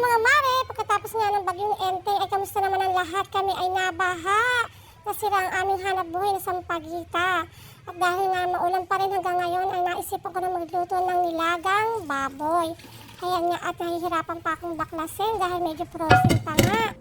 mga mare, pagkatapos nga ng bagyong Enteng, ay kamusta naman ang lahat? Kami ay nabaha. Nasira ang aming hanap buhay na Sampaguita. At dahil nga maulan pa rin hanggang ngayon, ay naisipan ko na magluto ng nilagang baboy. Kaya nga at nahihirapan pa akong baklasin dahil medyo frozen pa nga.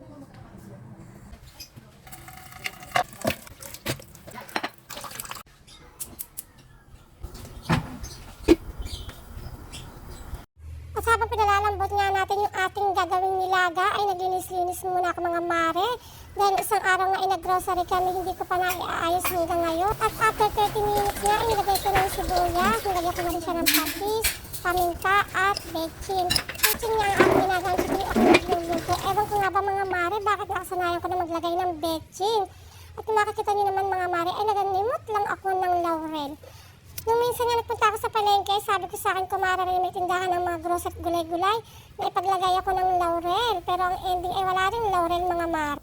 At habang pinalalambot nga natin yung ating gagawing nilaga, ay naglinis-linis muna ako mga mare. Dahil isang araw nga ay nag-grocery kami, hindi ko pa naiaayos hanggang ngayon. At after 30 minutes nga, ay nilagay ko na yung sibuyas, nilagay ko na rin siya ng patis, paminta at bechin. Bechin nga ang aking ginagawa, hindi ako nagluluto. Ewan ko nga ba mga mare, bakit nakasanayan ko na maglagay ng bechin? At kung makikita niyo naman mga mare, ay naganimot lang ako ng laurel. Nung minsan nga nagpunta ako sa palengke, sabi ko sa akin, kumara rin may tindahan ng mga grocery at gulay-gulay, na ipaglagay ako ng laurel. Pero ang ending ay wala rin laurel mga mare.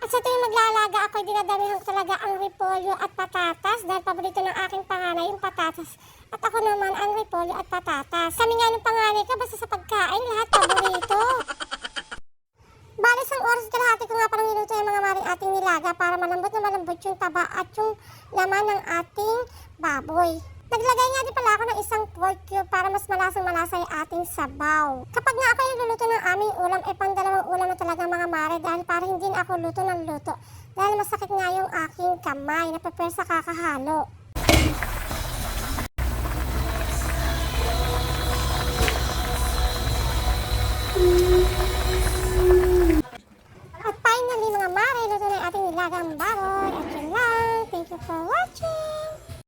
At sa tuwing maglalaga ako, dinadamihan ko talaga ang repolyo at patatas dahil paborito ng aking panganay yung patatas. At ako naman ang repolyo at patatas. Kami nga ng panganay ko, basta sa pagkain, lahat paborito. Bali, isang oras kalahati ko nga parang niluto yung mga maring ating nilaga para malambot na malambot yung taba at yung laman ng ating baboy. Naglagay nga din pala ako ng isang pork cube para mas malasang-malasa yung ating sabaw. Kapag nga ako yung luluto ng aming ulam, pang-dalawang ulam na talaga mga mare dahil para hindi na ako luto ng luto. Dahil masakit nga yung aking kamay na prepare sa kakahalo. At finally mga mare, luto na yung ating nilagang baboy. At